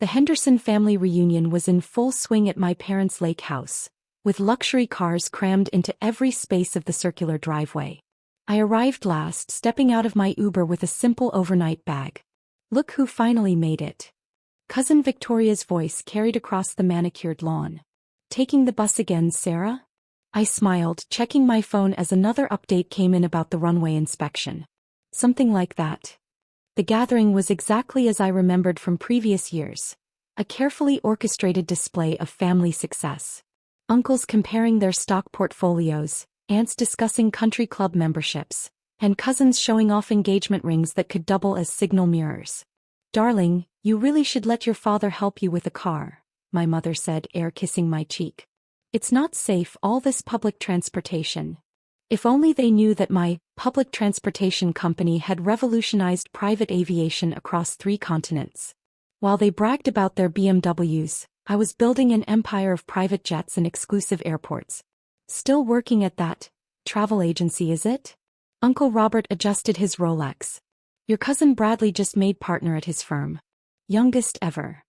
The Henderson family reunion was in full swing at my parents' lake house, with luxury cars crammed into every space of the circular driveway. I arrived last, stepping out of my Uber with a simple overnight bag. "Look who finally made it." Cousin Victoria's voice carried across the manicured lawn. "Taking the bus again, Sarah?" I smiled, checking my phone as another update came in about the runway inspection. "Something like that." The gathering was exactly as I remembered from previous years. A carefully orchestrated display of family success. Uncles comparing their stock portfolios, aunts discussing country club memberships, and cousins showing off engagement rings that could double as signal mirrors. "Darling, you really should let your father help you with a car," my mother said, kissing my cheek. "It's not safe, all this public transportation." If only they knew that my public transportation company had revolutionized private aviation across 3 continents. While they bragged about their BMWs, I was building an empire of private jets and exclusive airports. "Still working at that travel agency, is it?" Uncle Robert adjusted his Rolex. "Your cousin Bradley just made partner at his firm. Youngest ever."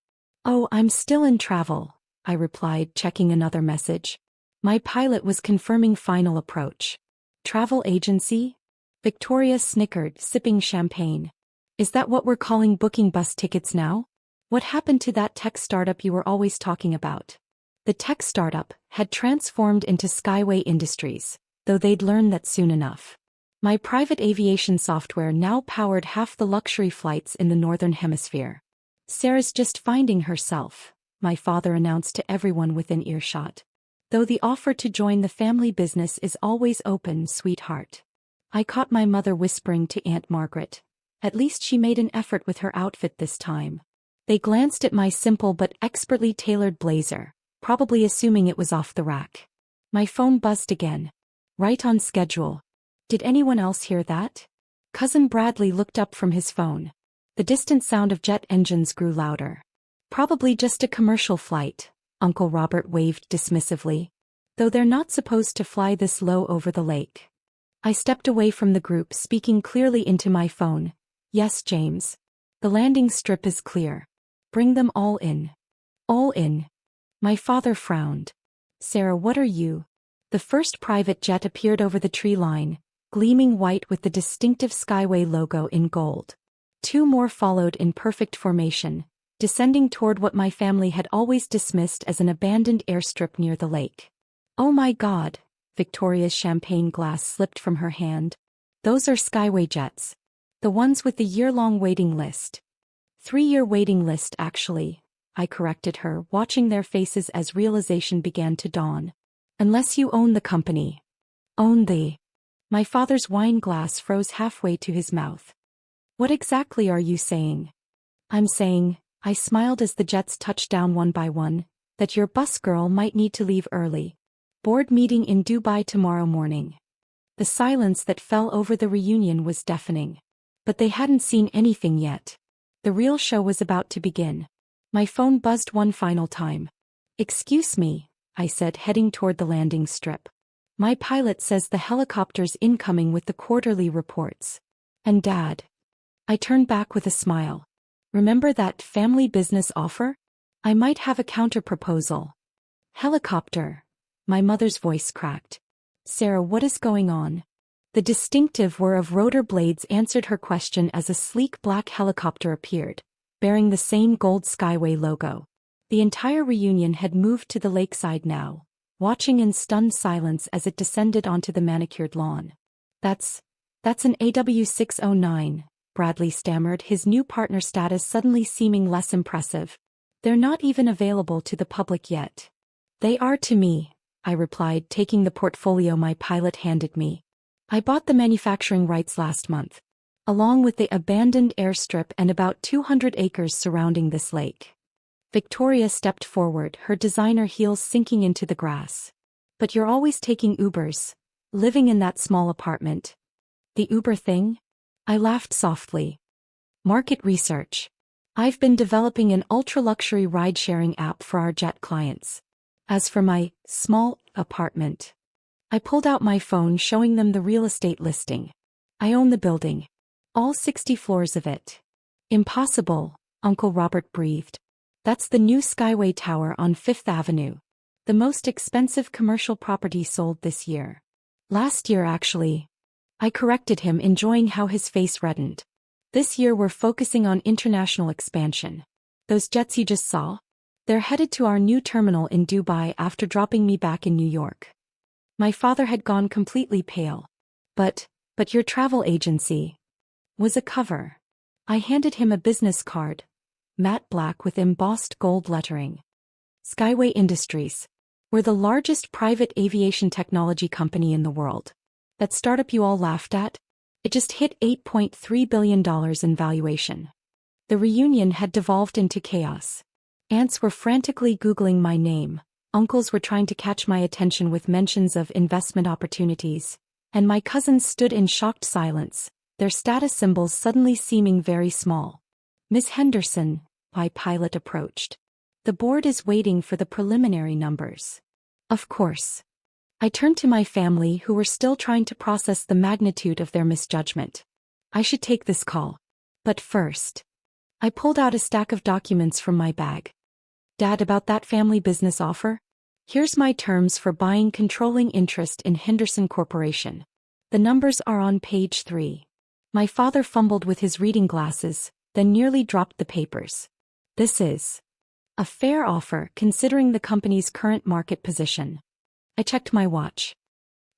"Oh, I'm still in travel," I replied, checking another message. My pilot was confirming final approach. "Travel agency?" Victoria snickered, sipping champagne. "Is that what we're calling booking bus tickets now? What happened to that tech startup you were always talking about?" The tech startup had transformed into Skyway Industries, though they'd learn that soon enough. My private aviation software now powered half the luxury flights in the Northern Hemisphere. "Sarah's just finding herself," my father announced to everyone within earshot. "Though the offer to join the family business is always open, sweetheart." I caught my mother whispering to Aunt Margaret. At least she made an effort with her outfit this time. They glanced at my simple but expertly tailored blazer, probably assuming it was off the rack. My phone buzzed again. Right on schedule. Did anyone else hear that? Cousin Bradley looked up from his phone. The distant sound of jet engines grew louder. "Probably just a commercial flight," Uncle Robert waved dismissively. "Though they're not supposed to fly this low over the lake." I stepped away from the group, speaking clearly into my phone. "Yes, James. The landing strip is clear. Bring them all in." "All in?" My father frowned. "Sarah, what are you?" The first private jet appeared over the tree line, gleaming white with the distinctive Skyway logo in gold. 2 more followed in perfect formation, descending toward what my family had always dismissed as an abandoned airstrip near the lake. "Oh my God!" Victoria's champagne glass slipped from her hand. "Those are Skyway jets. The ones with the year-long waiting list." 3-year waiting list, actually, I corrected her, watching their faces as realization began to dawn. "Unless you own the company." "Own the..." My father's wine glass froze halfway to his mouth. "What exactly are you saying?" "I'm saying," I smiled as the jets touched down one by one, "that your bus girl might need to leave early. Board meeting in Dubai tomorrow morning." The silence that fell over the reunion was deafening. But they hadn't seen anything yet. The real show was about to begin. My phone buzzed one final time. "Excuse me," I said, heading toward the landing strip. "My pilot says the helicopter's incoming with the quarterly reports." "And Dad?" I turned back with a smile. "Remember that family business offer? I might have a counter-proposal." "Helicopter." My mother's voice cracked. "Sarah, what is going on?" The distinctive whir of rotor blades answered her question as a sleek black helicopter appeared, bearing the same gold Skyway logo. The entire reunion had moved to the lakeside now, watching in stunned silence as it descended onto the manicured lawn. That's an AW609, Bradley stammered, his new partner status suddenly seeming less impressive. "They're not even available to the public yet." "They are to me," I replied, taking the portfolio my pilot handed me. "I bought the manufacturing rights last month, along with the abandoned airstrip and about 200 acres surrounding this lake." Victoria stepped forward, her designer heels sinking into the grass. "But you're always taking Ubers, living in that small apartment." "The Uber thing?" I laughed softly. "Market research. I've been developing an ultra-luxury ride-sharing app for our jet clients. As for my small apartment," I pulled out my phone, showing them the real estate listing. "I own the building. All 60 floors of it." "Impossible," Uncle Robert breathed. That's the new Skyway Tower on Fifth Avenue. The most expensive commercial property sold this year. Last year actually. I corrected him, enjoying how his face reddened. This year we're focusing on international expansion. Those jets you just saw? They're headed to our new terminal in Dubai after dropping me back in New York. My father had gone completely pale. But your travel agency was a cover. I handed him a business card, matte black with embossed gold lettering. Skyway Industries. We're the largest private aviation technology company in the world. That startup you all laughed at? It just hit $8.3 billion in valuation. The reunion had devolved into chaos. Aunts were frantically Googling my name, uncles were trying to catch my attention with mentions of investment opportunities, and my cousins stood in shocked silence, their status symbols suddenly seeming very small. Miss Henderson, my pilot approached. The board is waiting for the preliminary numbers. Of course. I turned to my family, who were still trying to process the magnitude of their misjudgment. I should take this call. But first. I pulled out a stack of documents from my bag. Dad, about that family business offer? Here's my terms for buying controlling interest in Henderson Corporation. The numbers are on page 3. My father fumbled with his reading glasses, then nearly dropped the papers. This is a fair offer considering the company's current market position. I checked my watch.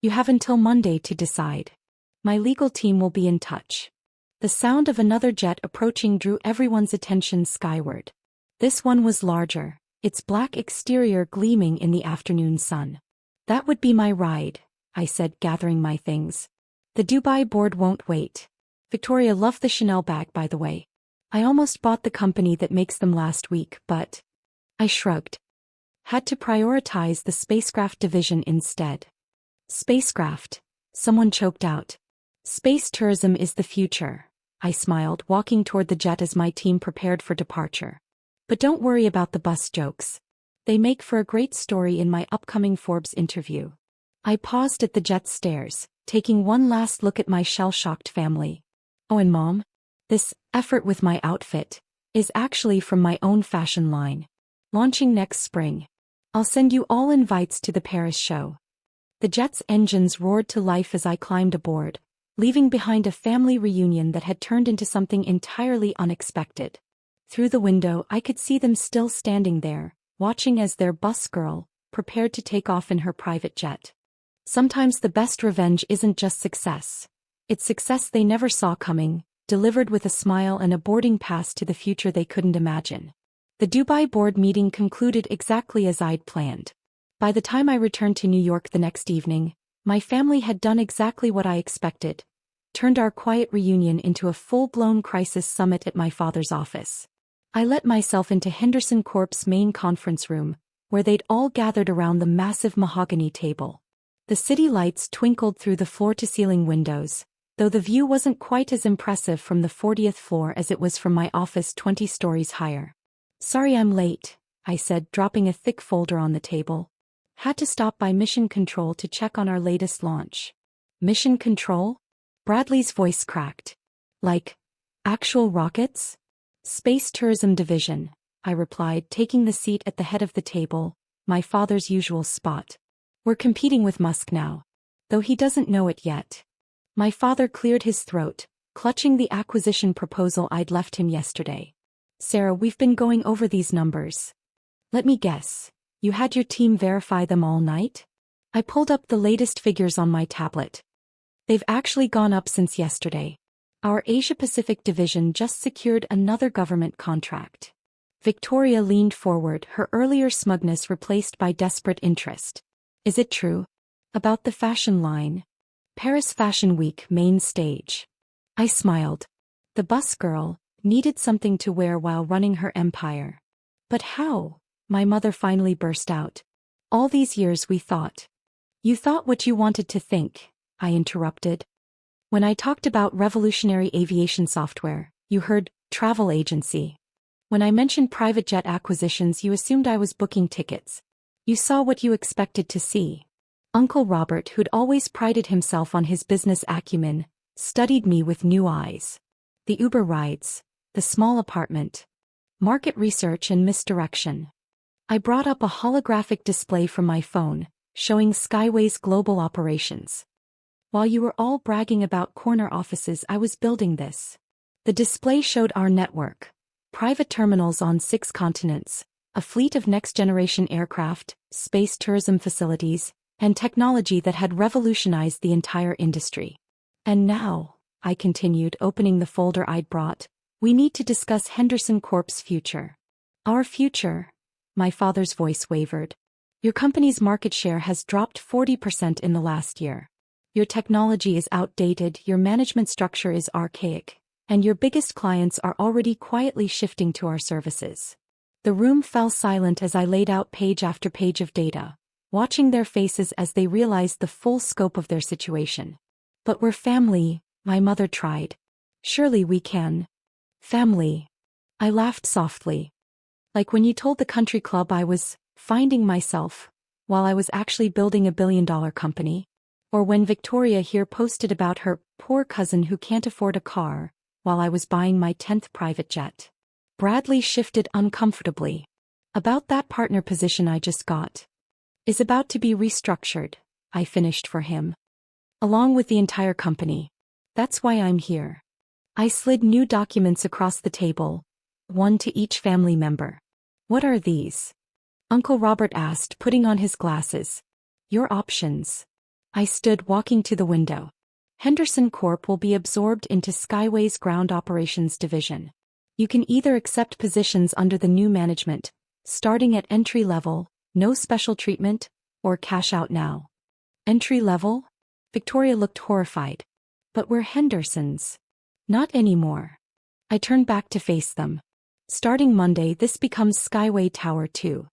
You have until Monday to decide. My legal team will be in touch. The sound of another jet approaching drew everyone's attention skyward. This one was larger, its black exterior gleaming in the afternoon sun. That would be my ride, I said, gathering my things. The Dubai board won't wait. Victoria loved the Chanel bag, by the way. I almost bought the company that makes them last week, but I shrugged. Had to prioritize the spacecraft division instead. Spacecraft, someone choked out. Space tourism is the future, I smiled, walking toward the jet as my team prepared for departure. But don't worry about the bus jokes. They make for a great story in my upcoming Forbes interview. I paused at the jet's stairs, taking one last look at my shell-shocked family. Oh, and Mom? This effort with my outfit is actually from my own fashion line. Launching next spring. I'll send you all invites to the Paris show. The jet's engines roared to life as I climbed aboard, leaving behind a family reunion that had turned into something entirely unexpected. Through the window I could see them still standing there, watching as their bus girl prepared to take off in her private jet. Sometimes the best revenge isn't just success. It's success they never saw coming, delivered with a smile and a boarding pass to the future they couldn't imagine. The Dubai board meeting concluded exactly as I'd planned. By the time I returned to New York the next evening, my family had done exactly what I expected, turned our quiet reunion into a full-blown crisis summit at my father's office. I let myself into Henderson Corp's main conference room, where they'd all gathered around the massive mahogany table. The city lights twinkled through the floor-to-ceiling windows, though the view wasn't quite as impressive from the 40th floor as it was from my office 20 stories higher. Sorry I'm late, I said, dropping a thick folder on the table. Had to stop by Mission Control to check on our latest launch. Mission Control? Bradley's voice cracked. Like, actual rockets? Space Tourism Division, I replied, taking the seat at the head of the table, my father's usual spot. We're competing with Musk now. Though he doesn't know it yet. My father cleared his throat, clutching the acquisition proposal I'd left him yesterday. Sarah, we've been going over these numbers. Let me guess. You had your team verify them all night? I pulled up the latest figures on my tablet. They've actually gone up since yesterday. Our Asia-Pacific division just secured another government contract. Victoria leaned forward, her earlier smugness replaced by desperate interest. Is it true? About the fashion line? Paris Fashion Week main stage. I smiled. The bus girl needed something to wear while running her empire. But how? My mother finally burst out. All these years we thought. You thought what you wanted to think, I interrupted. When I talked about revolutionary aviation software, you heard travel agency. When I mentioned private jet acquisitions, you assumed I was booking tickets. You saw what you expected to see. Uncle Robert, who'd always prided himself on his business acumen, studied me with new eyes. The Uber rides, the small apartment. market research and misdirection. I brought up a holographic display from my phone, showing Skyway's global operations. While you were all bragging about corner offices, I was building this. The display showed our network, private terminals on 6 continents, a fleet of next-generation aircraft, space tourism facilities, and technology that had revolutionized the entire industry. And now, I continued, opening the folder I'd brought, we need to discuss Henderson Corp's future. Our future? My father's voice wavered. Your company's market share has dropped 40% in the last year. Your technology is outdated, your management structure is archaic, and your biggest clients are already quietly shifting to our services. The room fell silent as I laid out page after page of data, watching their faces as they realized the full scope of their situation. But we're family, my mother tried. Surely we can. Family. I laughed softly. Like when you told the country club I was finding myself, while I was actually building a billion-dollar company. Or when Victoria here posted about her poor cousin who can't afford a car, while I was buying my 10th private jet. Bradley shifted uncomfortably. About that partner position I just got. Is about to be restructured, I finished for him. Along with the entire company. That's why I'm here. I slid new documents across the table, one to each family member. What are these? Uncle Robert asked, putting on his glasses. Your options. I stood, walking to the window. Henderson Corp will be absorbed into Skyway's ground operations division. You can either accept positions under the new management, starting at entry level, no special treatment, or cash out now. Entry level? Victoria looked horrified. But we're Hendersons. Not anymore. I turned back to face them. Starting Monday, this becomes Skyway Tower 2.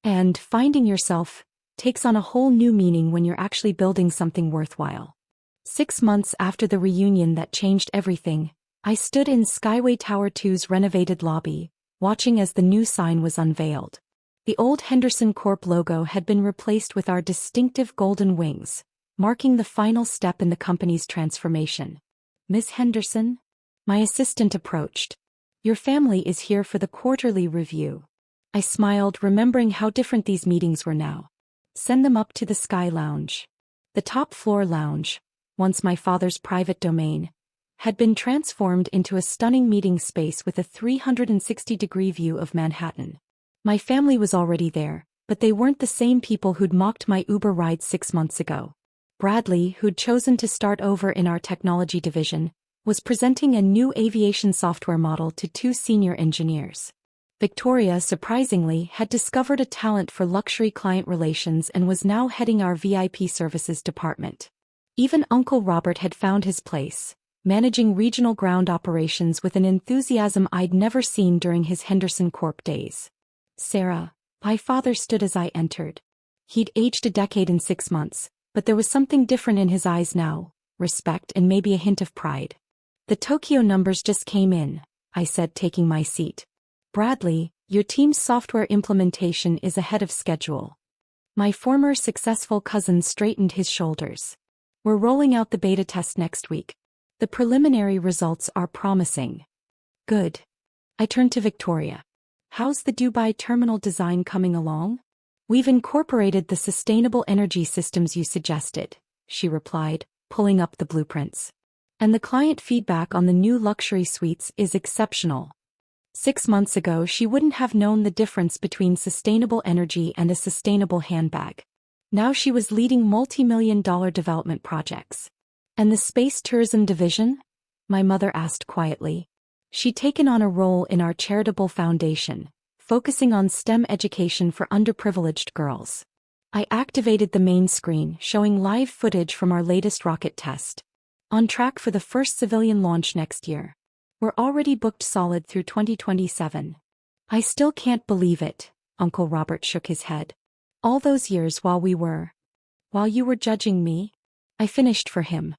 And finding yourself takes on a whole new meaning when you're actually building something worthwhile. 6 months after the reunion that changed everything, I stood in Skyway Tower 2's renovated lobby, watching as the new sign was unveiled. The old Henderson Corp logo had been replaced with our distinctive golden wings, marking the final step in the company's transformation. Miss Henderson? My assistant approached. Your family is here for the quarterly review. I smiled, remembering how different these meetings were now. Send them up to the Sky Lounge. The top-floor lounge, once my father's private domain, had been transformed into a stunning meeting space with a 360-degree view of Manhattan. My family was already there, but they weren't the same people who'd mocked my Uber ride 6 months ago. Bradley, who'd chosen to start over in our technology division, was presenting a new aviation software model to 2 senior engineers. Victoria, surprisingly, had discovered a talent for luxury client relations and was now heading our VIP services department. Even Uncle Robert had found his place, managing regional ground operations with an enthusiasm I'd never seen during his Henderson Corp days. Sarah, my father stood as I entered. He'd aged a decade in 6 months, but there was something different in his eyes now, respect and maybe a hint of pride. The Tokyo numbers just came in, I said, taking my seat. Bradley, your team's software implementation is ahead of schedule. My former successful cousin straightened his shoulders. We're rolling out the beta test next week. The preliminary results are promising. Good. I turned to Victoria. How's the Dubai terminal design coming along? We've incorporated the sustainable energy systems you suggested, she replied, pulling up the blueprints. And the client feedback on the new luxury suites is exceptional. 6 months ago, she wouldn't have known the difference between sustainable energy and a sustainable handbag. Now she was leading multi-million-dollar development projects. And the space tourism division? My mother asked quietly. She'd taken on a role in our charitable foundation, focusing on STEM education for underprivileged girls. I activated the main screen, showing live footage from our latest rocket test. On track for the first civilian launch next year. We're already booked solid through 2027. I still can't believe it, Uncle Robert shook his head. All those years while you were judging me, I finished for him.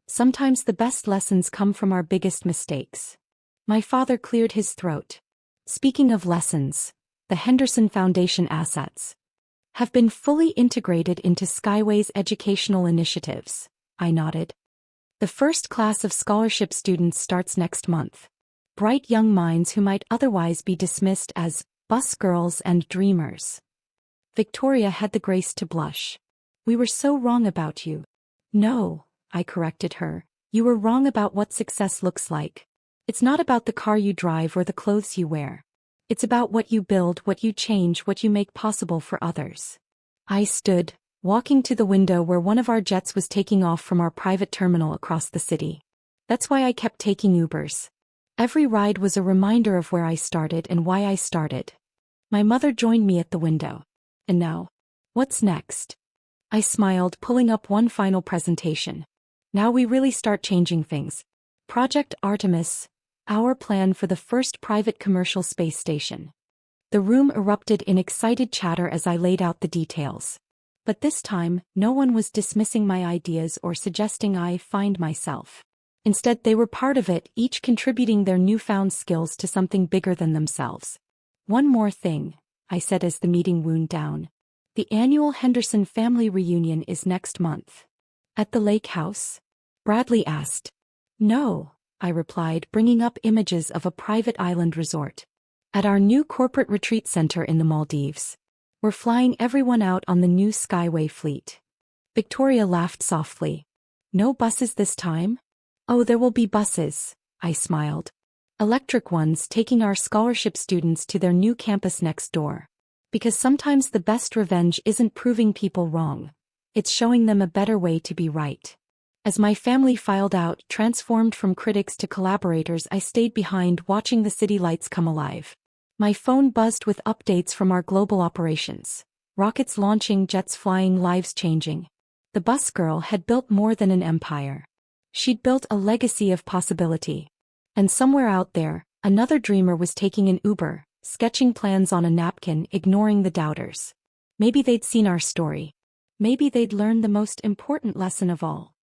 Sometimes the best lessons come from our biggest mistakes. My father cleared his throat. Speaking of lessons, the Henderson Foundation assets have been fully integrated into Skyway's educational initiatives. I nodded. The first class of scholarship students starts next month. bright young minds who might otherwise be dismissed as bus girls and dreamers. Victoria had the grace to blush. We were so wrong about you. No, I corrected her. You were wrong about what success looks like. It's not about the car you drive or the clothes you wear. It's about what you build, what you change, what you make possible for others. I stood, walking to the window where one of our jets was taking off from our private terminal across the city. That's why I kept taking Ubers. Every ride was a reminder of where I started and why I started. My mother joined me at the window. And now, what's next? I smiled, pulling up one final presentation. Now we really start changing things. Project Artemis, our plan for the first private commercial space station. The room erupted in excited chatter as I laid out the details. But this time, no one was dismissing my ideas or suggesting I find myself. Instead, they were part of it, each contributing their newfound skills to something bigger than themselves. One more thing, I said as the meeting wound down. The annual Henderson family reunion is next month. At the lake house? Bradley asked. No, I replied, bringing up images of a private island resort. At our new corporate retreat center in the Maldives. We're flying everyone out on the new Skyway fleet. Victoria laughed softly. No buses this time? Oh, there will be buses, I smiled. Electric ones taking our scholarship students to their new campus next door. Because sometimes the best revenge isn't proving people wrong. It's showing them a better way to be right. As my family filed out, transformed from critics to collaborators, I stayed behind watching the city lights come alive. My phone buzzed with updates from our global operations. Rockets launching, jets flying, lives changing. The bus girl had built more than an empire. She'd built a legacy of possibility. And somewhere out there, another dreamer was taking an Uber, sketching plans on a napkin, ignoring the doubters. Maybe they'd seen our story. Maybe they'd learned the most important lesson of all.